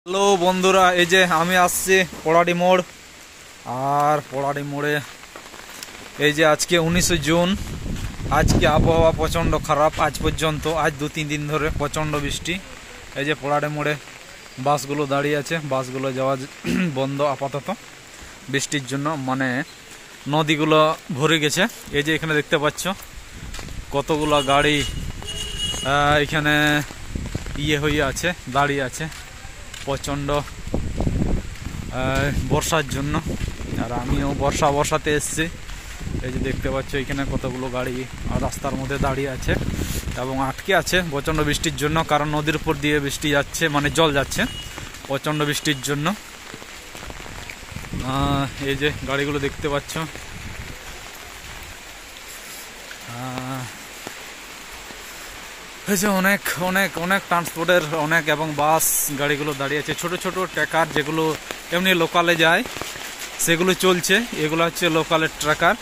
Hello বন্ধুরা, এই যে আমি আসছি পোড়াডি মোড়। আর পোড়াডি মোড়ে এই যে আজকে 19 জুন। আজকে আবহাওয়া প্রচণ্ড খারাপ আজ পর্যন্ত। আজ 2-3 দিন ধরে প্রচণ্ড বৃষ্টি। এই যে পোড়াডি মোড়ে বাসগুলো দাঁড়িয়ে আছে, বাসগুলো যাওয়া বন্ধ আপাতত বৃষ্টির জন্য। মানে নদীগুলো ভরে গেছে। এই যে এখানে দেখতে পাচ্ছ কতগুলো গাড়ি এখানে হয়ে আছে, দাঁড়িয়ে আছে প্রচণ্ড বর্ষার জন্য। আর আমিও বর্ষাতে এসেছি। এই যে দেখতে পাচ্ছ এখানে কতগুলো গাড়ি রাস্তার মধ্যে দাঁড়িয়ে আছে এবং আটকে আছে প্রচণ্ড বৃষ্টির জন্য। কারণ নদীর উপর দিয়ে বৃষ্টি যাচ্ছে, মানে জল যাচ্ছে প্রচণ্ড বৃষ্টির জন্য। এই যে গাড়িগুলো দেখতে পাচ্ছ, হয়েছে অনেক অনেক অনেক ট্রান্সপোর্টের অনেক এবং বাস গাড়িগুলো দাঁড়িয়ে আছে। ছোট ছোট ট্র্যাকার যেগুলো এমনি লোকালে যায় সেগুলো চলছে। এগুলো হচ্ছে লোকালের ট্র্যাকার।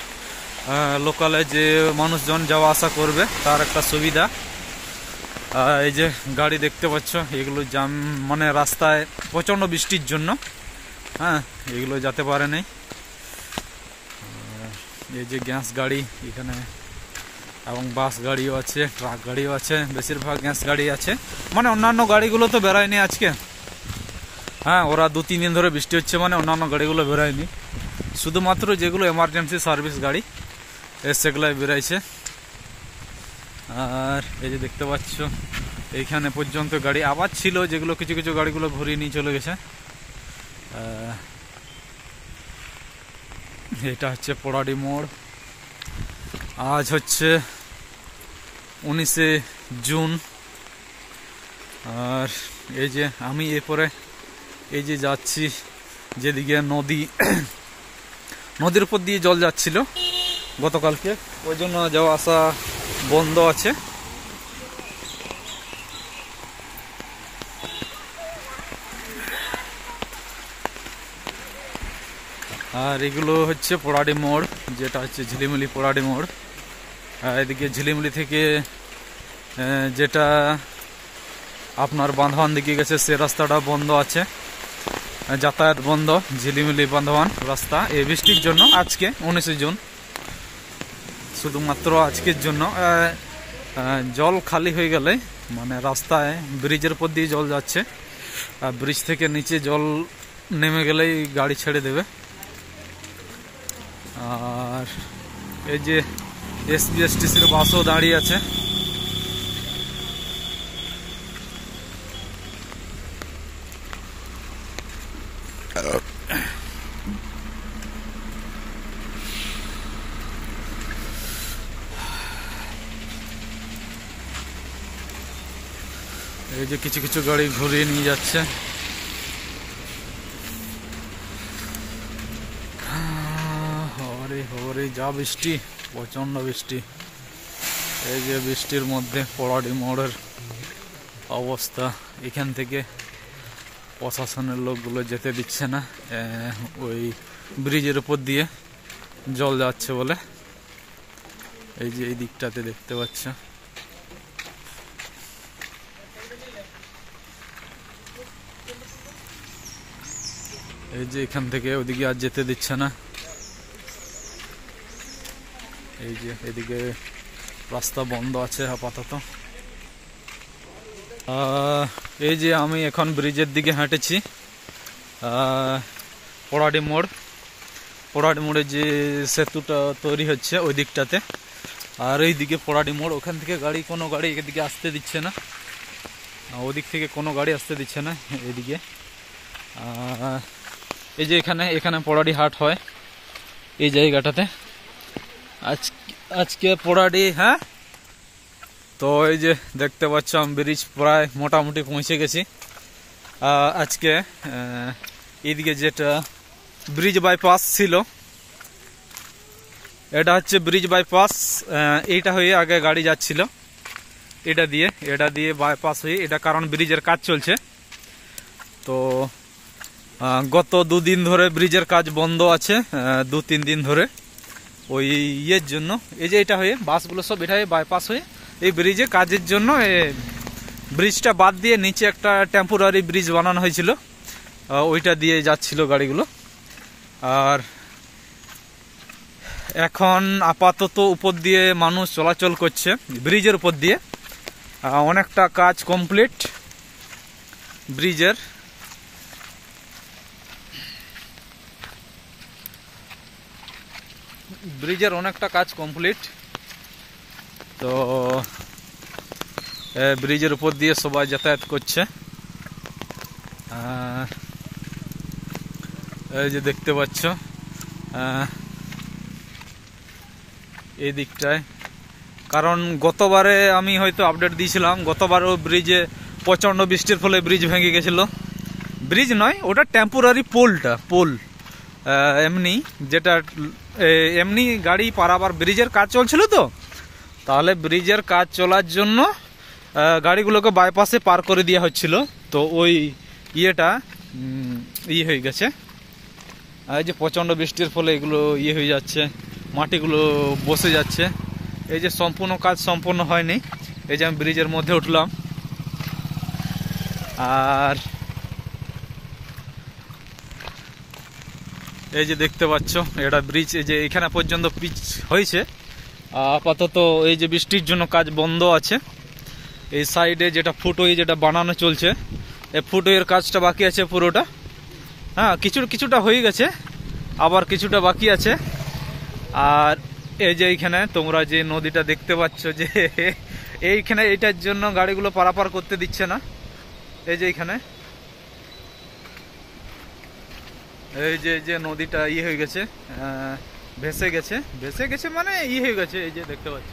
লোকালে যে মানুষজন যাওয়া আসা করবে তার একটা সুবিধা। এই যে গাড়ি দেখতে পাচ্ছ, এগুলো জাম, মানে রাস্তায় প্রচণ্ড বৃষ্টির জন্য এগুলো যেতে পারে নাই। এই যে গ্যাস গাড়ি এখানে এবং বাস গাড়িও আছে, ট্রাক গাড়িও আছে, বেশিরভাগ গ্যাস গাড়ি আছে। মানে অন্যান্য গাড়িগুলো তো বেরোয়নি আজকে। ওরা 2-3 দিন ধরে বৃষ্টি হচ্ছে, মানে অন্যান্য গাড়িগুলো বেরোয়নি। শুধুমাত্র যেগুলো এমার্জেন্সি সার্ভিস গাড়ি সেগুলাই বেরোয়ছে। আর এই যে দেখতে পাচ্ছ এইখানে পর্যন্ত গাড়ি আবার ছিল, যেগুলো কিছু কিছু গাড়িগুলো ঘুরিয়ে নিয়ে চলে গেছে। এটা হচ্ছে পোড়াডি মোড়। আজ হচ্ছে 19 জুন। আর এই যে আমি এরপরে এই যে যাচ্ছি যেদিকে নদীর উপর দিয়ে জল যাচ্ছিল গতকালকে, ওই জন্য যাওয়া আসা বন্ধ আছে। আর এগুলো হচ্ছে পোড়াডি মোড়, যেটা হচ্ছে ঝিলিমিলি পোড়াডি মোড়। এদিকে ঝিলিমিলি থেকে যেটা আপনার বান্ধবান দিকে গেছে সে রাস্তাটা বন্ধ আছে, যাতায়াত বন্ধ। ঝিলিমিলি বান্ধবান রাস্তা এই বৃষ্টির জন্য আজকে 19 জুন শুধুমাত্র আজকের জন্য। জল খালি হয়ে গেলে, মানে রাস্তায় ব্রিজের উপর দিয়ে জল যাচ্ছে, আর ব্রিজ থেকে নিচে জল নেমে গেলেই গাড়ি ছেড়ে দেবে। আর এই যে এসবিএসটিসির বাসও দাঁড়িয়ে আছে। এই যে কিছু কিছু গাড়ি ঘুরিয়ে নিয়ে যাচ্ছে। হরে যা বৃষ্টি, প্রচন্ড বৃষ্টি। এই যে বৃষ্টির মধ্যে পোড়াডি মোড়ের অবস্থা। এখান থেকে প্রশাসনের লোকগুলো যেতে দিচ্ছে না, ওই ব্রিজের উপর দিয়ে জল যাচ্ছে বলে। এই যে এই দিকটাতে দেখতে পাচ্ছ, এই যে এখান থেকে ওদিকে আর যেতে দিচ্ছে না। এই যে এদিকে রাস্তা বন্ধ আছে আপাতত। এই যে আমি এখন ব্রিজের দিকে হাঁটেছি, পোড়াডি মোড়ে যে সেতুটা তৈরি হচ্ছে ওই দিকটাতে। আর এই দিকে পোড়াডি মোড়, ওখান থেকে কোনো গাড়ি এদিকে আসতে দিচ্ছে না, ওদিক থেকে কোনো গাড়ি আসতে দিচ্ছে না এদিকে। এই যে এখানে পোড়াডি হাট হয় এই জায়গাটাতে। আজকে পোড়াডি তো এই যে দেখতে পাচ্ছ আমি ব্রিজ প্রায় মোটামুটি পৌঁছে গেছি। আজকে এইদিকে যেটা ব্রিজ বাইপাস ছিল, এটা হচ্ছে ব্রিজ বাইপাস। এইটা হয়ে আগে গাড়ি যাচ্ছিল, এটা দিয়ে বাইপাস হয়ে, এটা কারণ ব্রিজের কাজ চলছে। তো গত 2 দিন ধরে ব্রিজের কাজ বন্ধ আছে, 2-3 দিন ধরে ওই জন্য। এই যে এটা হয়ে বাসগুলো সব এটা হয়ে বাইপাস হয়ে এই ব্রিজে কাজের জন্য ব্রিজটা বাদ দিয়ে নিচে একটা টেম্পোরারি ব্রিজ বানানো হয়েছিল। ওইটা দিয়ে যাচ্ছিল গাড়িগুলো। আর এখন আপাতত উপর দিয়ে মানুষ চলাচল করছে, ব্রিজের উপর দিয়ে। অনেকটা কাজ কমপ্লিট ব্রিজের অনেকটা কাজ কমপ্লিট। তো ব্রিজের উপর দিয়ে সবাই যাতায়াত করছে। এই যে দেখতে পাচ্ছ এই দিকটায়, কারণ গতবারে আমি হয়তো আপডেট দিয়েছিলাম, গতবারও ব্রিজে প্রচণ্ড বৃষ্টির ফলে ব্রিজ ভেঙে গেছিল। ব্রিজ নয়, ওটা টেম্পোরারি পোল এমনি, যেটা এমনি গাড়ি পারাবার ব্রিজের কাজ চলছিল। তো তাহলে ব্রিজের কাজ চলার জন্য গাড়িগুলোকে বাইপাসে পার করে দেওয়া হচ্ছিল। তো ওই ইয়েটা হয়ে গেছে। এই যে প্রচণ্ড বৃষ্টির ফলে এগুলো হয়ে যাচ্ছে, মাটিগুলো বসে যাচ্ছে। এই যে সম্পূর্ণ কাজ সম্পূর্ণ হয়নি। এই যে আমি ব্রিজের মধ্যে উঠলাম, আর এই যে দেখতে পাচ্ছ এটা ব্রিজ। এই যে এখানে পর্যন্ত পিচ হয়েছে। আপাতত এই যে বৃষ্টির জন্য কাজ বন্ধ আছে। এই সাইডে যেটা ফুটওয়ে যেটা বানানো চলছে, এই ফুটওয়ের কাজটা বাকি আছে পুরোটা। হ্যাঁ, কিছুটা হয়ে গেছে, আবার কিছুটা বাকি আছে। আর এই যে এইখানে তোমরা যে নদীটা দেখতে পাচ্ছ, যে এইখানে এইটার জন্য গাড়িগুলো পারাপার করতে দিচ্ছে না। এই যে এইখানে এই যে নদীটা হয়ে গেছে, ভেসে গেছে মানে হয়ে গেছে। এই যে দেখতে পাচ্ছ।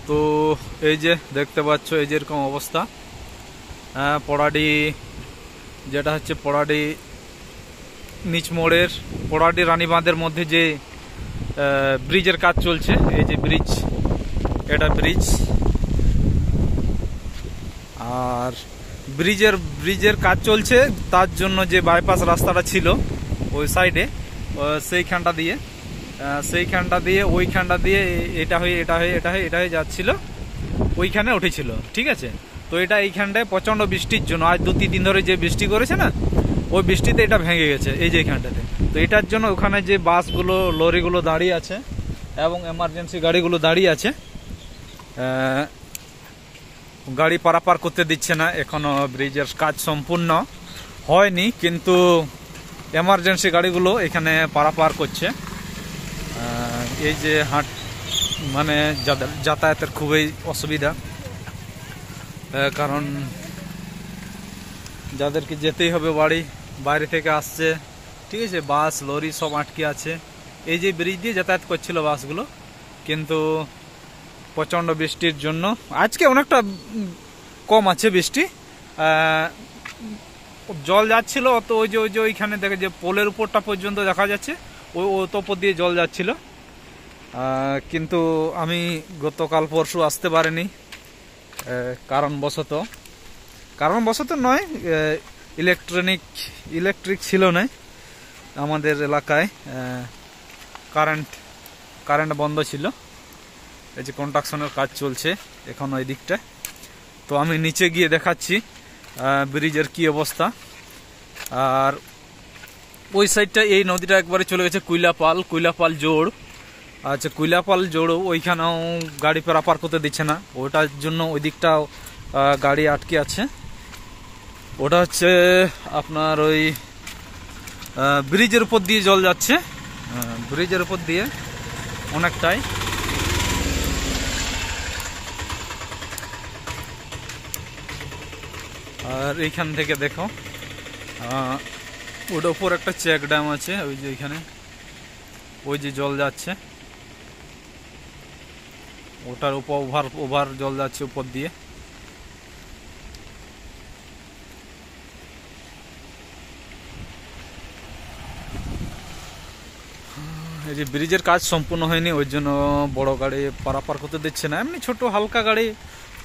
তো এই যে দেখতে পাচ্ছ এই যে এরকম অবস্থা। পড়াডি যেটা হচ্ছে পড়াডি নিচ মোড়ের পড়াডি রানীবাঁধের মধ্যে যে ব্রিজের কাজ চলছে। এই যে ব্রিজ, এটা ব্রিজ। আর ব্রিজের কাজ চলছে, তার জন্য যে বাইপাস রাস্তাটা ছিল ওই সাইডে, সেইখানটা দিয়ে ওইখানটা দিয়ে এটা হয়ে যাচ্ছিল, ওইখানে উঠেছিল। ঠিক আছে। তো এটা এইখানটায় প্রচণ্ড বৃষ্টির জন্য, আজ 2-3 দিন ধরে যে বৃষ্টি করেছে না, ওই বৃষ্টিতে এটা ভেঙে গেছে এই যে এইখানটাতে। তো এটার জন্য ওখানে যে বাসগুলো লরিগুলো দাঁড়িয়ে আছে এবং এমার্জেন্সি গাড়িগুলো দাঁড়িয়ে আছে, গাড়ি পারাপার করতে দিচ্ছে না। এখনো ব্রিজের কাজ সম্পূর্ণ হয়নি, কিন্তু এমার্জেন্সি গাড়িগুলো এখানে পারাপার করছে। এই যে মানে যাতায়াতের খুবই অসুবিধা, কারণ যাদেরকে যেতেই হবে বাইরে থেকে আসছে, ঠিক আছে, বাস লরি সব আটকে আছে। এই যে ব্রিজ দিয়ে যাতায়াত করছিল বাসগুলো, কিন্তু প্রচণ্ড বৃষ্টির জন্য আজকে অনেকটা কম আছে বৃষ্টি। জল যাচ্ছিল, তো ওই যে ওইখানে দেখে যে পোলের উপরটা পর্যন্ত দেখা যাচ্ছে, ওই ওপর দিয়ে জল যাচ্ছিল। কিন্তু আমি গতকাল পরশু আসতে পারিনি, কারণবশত নয়, ইলেকট্রিক ছিল না আমাদের এলাকায়, কারেন্ট বন্ধ ছিল। এই যে কনস্ট্রাকশনের কাজ চলছে এখন ওই দিকটা। তো আমি নিচে গিয়ে দেখাচ্ছি ব্রিজের কি অবস্থা। আর ওই সাইডটা এই নদীটা একবারে চলে গেছে কুইলাপাল জোড়। আচ্ছা, কুইলাপাল জোড়ও ওইখানেও গাড়ি পারাপার করতে দিচ্ছে না, ওটার জন্য ওই দিকটাও গাড়ি আটকে আছে। ওটা হচ্ছে আপনার ওই ব্রিজের উপর দিয়ে জল যাচ্ছে, ব্রিজের উপর দিয়ে অনেকটাই। আর এইখান থেকে দেখো ওটার উপর একটা চেক ড্যাম আছে, ওই যে এখানে ওই যে জল যাচ্ছে, ওটার উপর ওভার জল যাচ্ছে উপর দিয়ে। এই যে ব্রিজের কাজ সম্পূর্ণ হয়নি, ওই জন্য বড় গাড়ি পারাপার করতে দিচ্ছে না, এমনি ছোট হালকা গাড়ি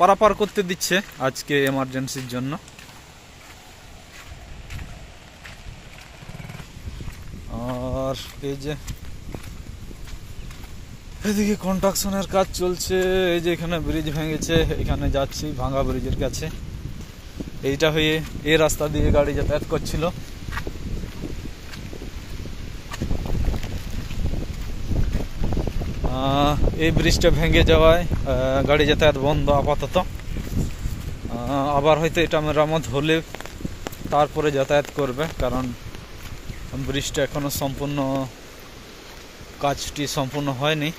পারাপার করতে দিচ্ছে আজকে এমার্জেন্সির জন্য। আর আর এই যে এদিকে কনস্ট্রাকশনের কাজ চলছে। এই যে এখানে ব্রিজ ভেঙেছে, এখানে যাচ্ছি ভাঙা ব্রিজের কাছে। এইটা হয়ে এই রাস্তা দিয়ে গাড়ি যাতায়াত করছিল। এই ব্রিজটা ভেঙে যাওয়ায় গাড়ি যাতায়াত বন্ধ আপাতত। আবার হয়তো এটা মেরামত হলে তারপরে যাতায়াত করবে, কারণ ব্রিজটা এখনো সম্পূর্ণ কাজটি সম্পূর্ণ হয়নি।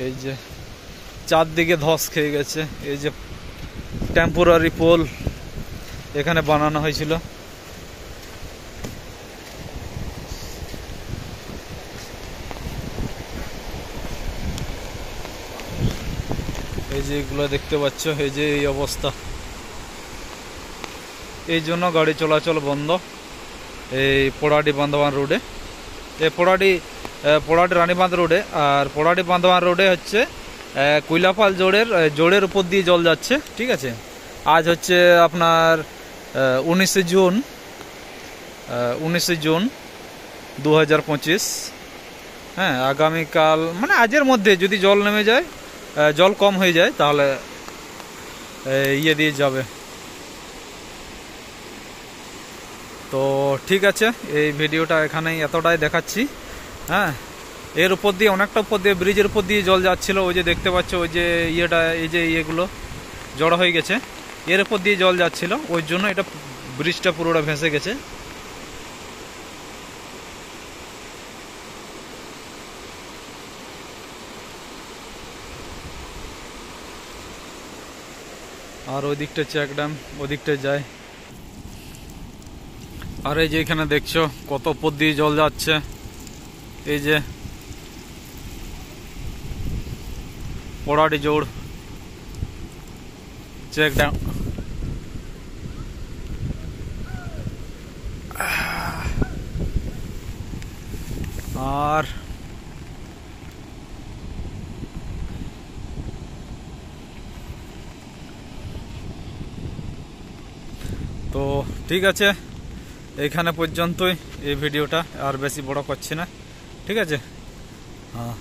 এই যে চারদিকে ধস খেয়ে গেছে। এই যে টেম্পোরারি পোল এখানে বানানো হয়েছিল। এই যে এগুলো দেখতে পাচ্ছ, এই যে এই অবস্থা। এই জন্য গাড়ি চলাচল বন্ধ এই পোড়াডি বান্দোয়ান রোডে। এই পোড়াডি রানীবাঁধ রোডে। আর পোড়াডি বান্দোয়ান রোডে হচ্ছে কুইলাপাল জোড়ের উপর দিয়ে জল যাচ্ছে। ঠিক আছে, আজ হচ্ছে আপনার 19শে জুন 2025। হ্যাঁ, আগামীকাল মানে আজের মধ্যে যদি জল নেমে যায়, জল কম হয়ে যায়, তাহলে ইয়ে দিয়ে যাবে। তো ঠিক আছে, এই ভিডিওটা এখানেই এতটাই দেখাচ্ছি। হ্যাঁ, এর উপর দিয়ে অনেকটা উপর দিয়ে ব্রিজের উপর দিয়ে জল যাচ্ছিল। ওই যে দেখতে পাচ্ছ, ওই যে ইয়েটা, এই যে ইয়েগুলো জড়ো হয়ে গেছে, এর উপর দিয়ে জল যাচ্ছিল, ওই জন্য এটা ব্রিজটা পুরোটা ভেসে গেছে। আর ওই দিকটা চেক ড্যাম, ওই দিকটা যায়। আর এই যে এখানে দেখছো কত উপর দিয়ে জল যাচ্ছে। এই যে পোড়াডি জোড় চেক ড্যাম। আর তো ঠিক আছে, এইখানে পর্যন্তই এই ভিডিওটা, আর বেশি বড় করছি না। ঠিক আছে, হ্যাঁ।